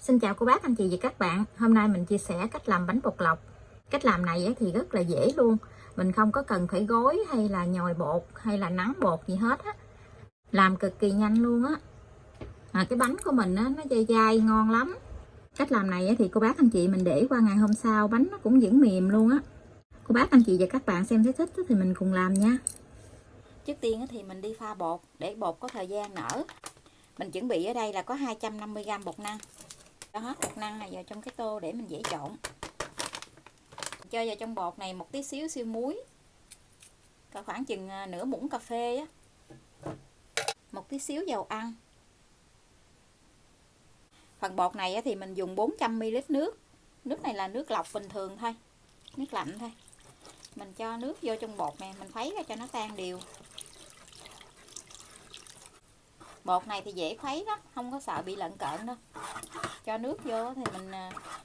Xin chào cô bác, anh chị và các bạn. Hôm nay mình chia sẻ cách làm bánh bột lọc. Cách làm này thì rất là dễ luôn. Mình không có cần phải gói hay là nhồi bột hay là nắng bột gì hết á. Làm cực kỳ nhanh luôn á. Cái bánh của mình nó dai dai ngon lắm. Cách làm này thì cô bác anh chị mình để qua ngày hôm sau bánh nó cũng vẫn mềm luôn á. Cô bác anh chị và các bạn xem thấy thích thì mình cùng làm nha. Trước tiên thì mình đi pha bột để bột có thời gian nở. Mình chuẩn bị ở đây là có 250g bột năng. Cho hết bột năng này vào trong cái tô để mình dễ trộn. Cho vào trong bột này một tí xíu siêu muối, khoảng chừng nửa muỗng cà phê á, một tí xíu dầu ăn. Phần bột này thì mình dùng 400ml nước. Nước này là nước lọc bình thường thôi, nước lạnh thôi. Mình cho nước vô trong bột này, mình khuấy ra cho nó tan đều. Bột này thì dễ khuấy lắm, không có sợ bị lợn cợn đâu. Cho nước vô thì mình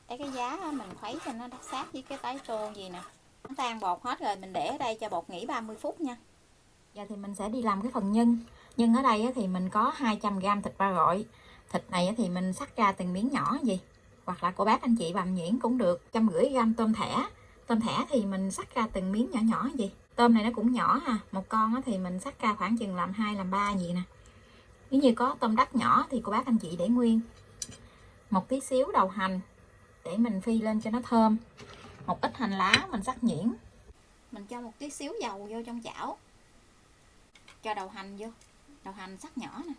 lấy cái giá mình khuấy cho nó sát với cái tái tô gì nè. Nó tan bột hết rồi, mình để ở đây cho bột nghỉ 30 phút nha. Giờ thì mình sẽ đi làm cái phần nhân. Nhân ở đây thì mình có 200g thịt ba rọi. Thịt này thì mình cắt ra từng miếng nhỏ gì. Hoặc là cô bác anh chị bằm nhuyễn cũng được. 150g tôm thẻ. Tôm thẻ thì mình cắt ra từng miếng nhỏ nhỏ gì. Tôm này nó cũng nhỏ ha. Một con thì mình cắt ra khoảng chừng làm 2 làm 3 gì nè. Nếu như có tôm đất nhỏ thì cô bác anh chị để nguyên. Một tí xíu đầu hành để mình phi lên cho nó thơm. Một ít hành lá mình cắt nhuyễn. Mình cho một tí xíu dầu vô trong chảo. Cho đầu hành vô. Đầu hành cắt nhỏ nè.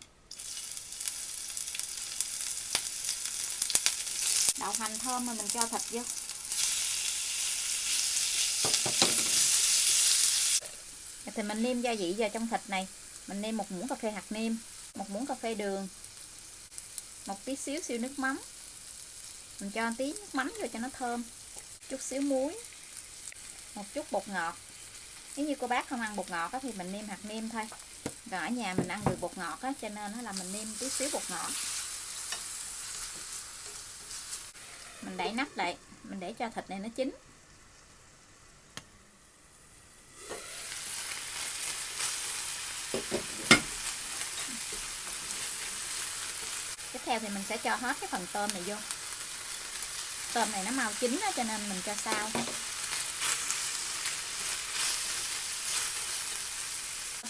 Đầu hành thơm mà mình cho thịt vô. Thì mình nêm gia vị vào trong thịt này. Mình nêm 1 muỗng cà phê hạt nêm, 1 muỗng cà phê đường, một tí xíu siêu nước mắm. Mình cho tí nước mắm vô cho nó thơm. Chút xíu muối, một chút bột ngọt. Nếu như cô bác không ăn bột ngọt thì mình nêm hạt nêm thôi. Còn ở nhà mình ăn được bột ngọt cho nên là mình nêm tí xíu bột ngọt. Mình đậy nắp lại, mình để cho thịt này nó chín. Tiếp theo thì mình sẽ cho hết cái phần tôm này vô. Tôm này nó mau chín đó, cho nên mình cho sau.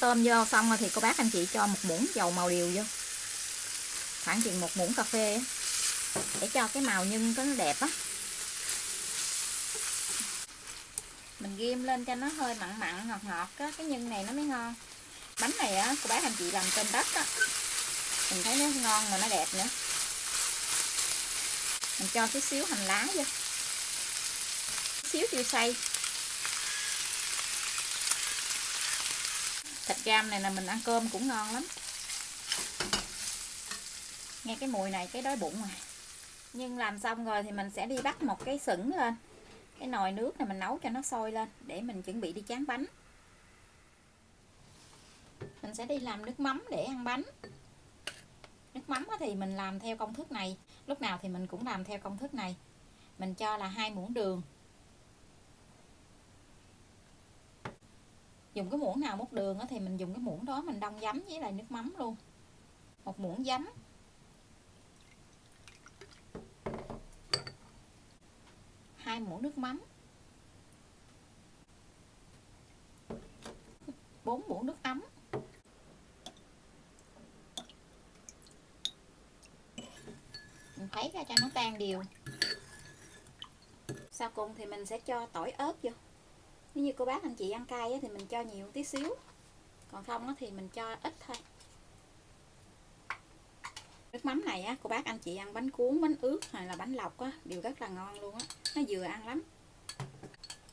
Tôm vô xong rồi thì cô bác anh chị cho 1 muỗng dầu màu điều vô, khoảng chừng 1 muỗng cà phê á, để cho cái màu nhân nó đẹp á. Mình ghim lên cho nó hơi mặn mặn ngọt ngọt á, cái nhân này nó mới ngon. Bánh này á cô bác anh chị làm tôm đất á, mình thấy nó ngon mà nó đẹp nữa. Mình cho tí xíu hành lá vô, tí xíu tiêu xay. Thịt ram này là mình ăn cơm cũng ngon lắm. Nghe cái mùi này cái đói bụng rồi. Nhưng làm xong rồi thì mình sẽ đi bắt một cái sửng lên. Cái nồi nước này mình nấu cho nó sôi lên để mình chuẩn bị đi tráng bánh. Mình sẽ đi làm nước mắm để ăn bánh. Nước mắm thì mình làm theo công thức này. Lúc nào thì mình cũng làm theo công thức này. Mình cho là 2 muỗng đường. Dùng cái muỗng nào múc đường thì mình dùng cái muỗng đó mình đong giấm với lại nước mắm luôn. 1 muỗng giấm. 2 muỗng nước mắm. 4 muỗng nước ấm. Mình khuấy ra cho nó tan đều. Sau cùng thì mình sẽ cho tỏi ớt vô. Nếu như cô bác anh chị ăn cay thì mình cho nhiều tí xíu. Còn không thì mình cho ít thôi. Nước mắm này cô bác anh chị ăn bánh cuốn, bánh ướt hay là bánh lọc đều rất là ngon luôn á. Nó vừa ăn lắm.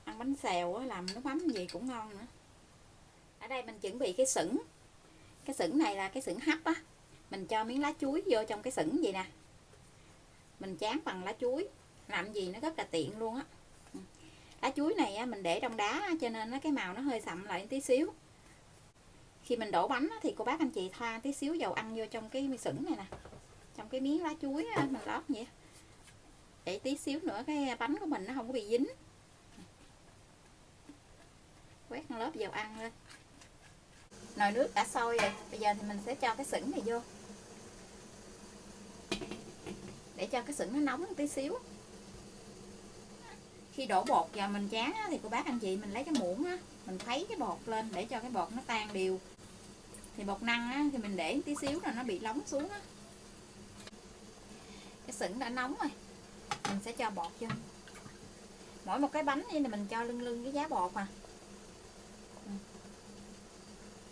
Ăn bánh xèo làm nước mắm gì cũng ngon nữa. Ở đây mình chuẩn bị cái sửng. Cái sửng này là cái sửng hấp á. Mình cho miếng lá chuối vô trong cái sửng vậy nè. Mình tráng bằng lá chuối. Làm gì nó rất là tiện luôn á. Lá chuối này mình để trong đá cho nên cái màu nó hơi sậm lại tí xíu. Khi mình đổ bánh thì cô bác anh chị thoa tí xíu dầu ăn vô trong cái sửng này nè. Trong cái miếng lá chuối mình lót vậy. Để tí xíu nữa cái bánh của mình nó không có bị dính. Quét một lớp dầu ăn lên. Nồi nước đã sôi rồi. Bây giờ thì mình sẽ cho cái sửng này vô. để cho cái sửng nó nóng một tí xíu. Khi đổ bột vào mình chán á, thì cô bác anh chị mình lấy cái muỗng á, mình khuấy cái bột lên để cho cái bột nó tan đều. Thì bột năng á, thì mình để một tí xíu là nó bị lóng xuống á. Cái sửng đã nóng rồi, mình sẽ cho bột vô. Mỗi một cái bánh như này mình cho lưng cái giá bột à.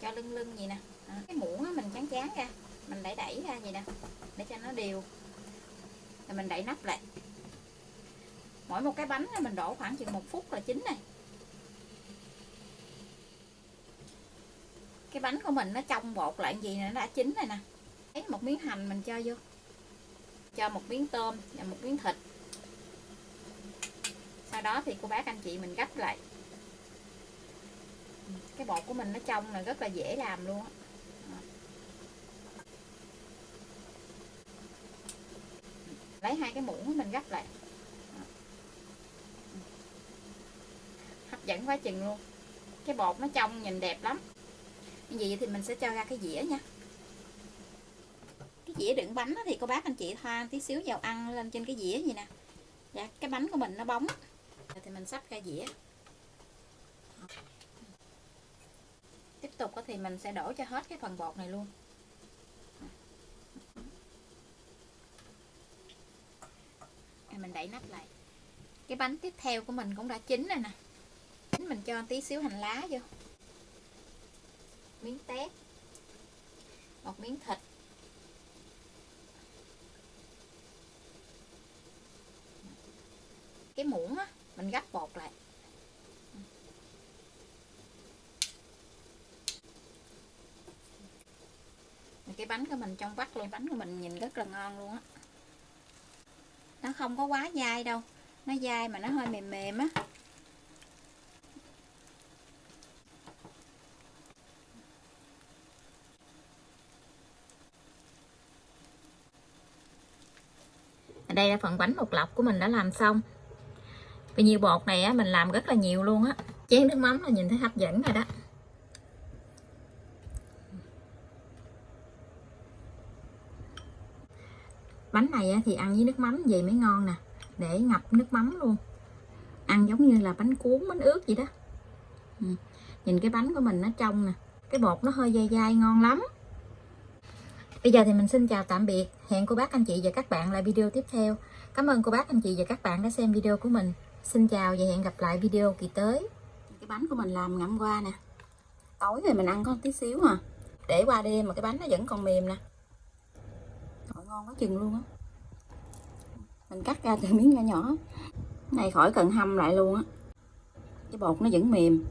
Cho lưng gì nè. Cái muỗng á, mình chán ra, mình đẩy ra vậy nè, để cho nó đều. Rồi mình đậy nắp lại. Mỗi một cái bánh mình đổ khoảng chừng 1 phút là chín này. Cái bánh của mình nó trong bột lại gì nè, nó đã chín rồi nè. Lấy một miếng hành mình cho vô. Cho một miếng tôm và một miếng thịt. Sau đó thì cô bác anh chị mình gấp lại. Cái bột của mình nó trong là rất là dễ làm luôn á. Lấy 2 cái muỗng mình gấp lại. Hấp dẫn quá chừng luôn. Cái bột nó trong nhìn đẹp lắm. Như vậy thì mình sẽ cho ra cái dĩa nha. Cái dĩa đựng bánh thì cô bác anh chị thoa tí xíu dầu ăn lên trên cái dĩa vậy nè. Dạ, cái bánh của mình nó bóng. Rồi thì mình sắp ra dĩa. Tiếp tục thì mình sẽ đổ cho hết cái phần bột này luôn. Mình đậy nắp lại. Cái bánh tiếp theo của mình cũng đã chín rồi nè. Mình cho tí xíu hành lá vô. Miếng tép. Một miếng thịt. Cái muỗng á, mình gấp bột lại. Cái bánh của mình trong vắt luôn. Bánh của mình nhìn rất là ngon luôn á. Nó không có quá dai đâu. Nó dai mà nó hơi mềm mềm á. Ở đây là phần bánh bột lọc của mình đã làm xong. Vì nhiều bột này á, mình làm rất là nhiều luôn á. Chén nước mắm là nhìn thấy hấp dẫn rồi đó. Bánh này á, thì ăn với nước mắm vậy mới ngon nè. Để ngập nước mắm luôn. Ăn giống như là bánh cuốn, bánh ướt vậy đó. Nhìn cái bánh của mình nó trong nè. Cái bột nó hơi dai dai ngon lắm. Bây giờ thì mình xin chào tạm biệt. Hẹn cô bác anh chị và các bạn lại video tiếp theo. Cảm ơn cô bác anh chị và các bạn đã xem video của mình. Xin chào và hẹn gặp lại video kỳ tới. Cái bánh của mình làm ngậm qua nè. Tối rồi mình ăn có một tí xíu à. Để qua đêm mà cái bánh nó vẫn còn mềm nè. Ngon quá chừng luôn á. Mình cắt ra từ miếng nhỏ nhỏ. Này khỏi cần hâm lại luôn á. Cái bột nó vẫn mềm.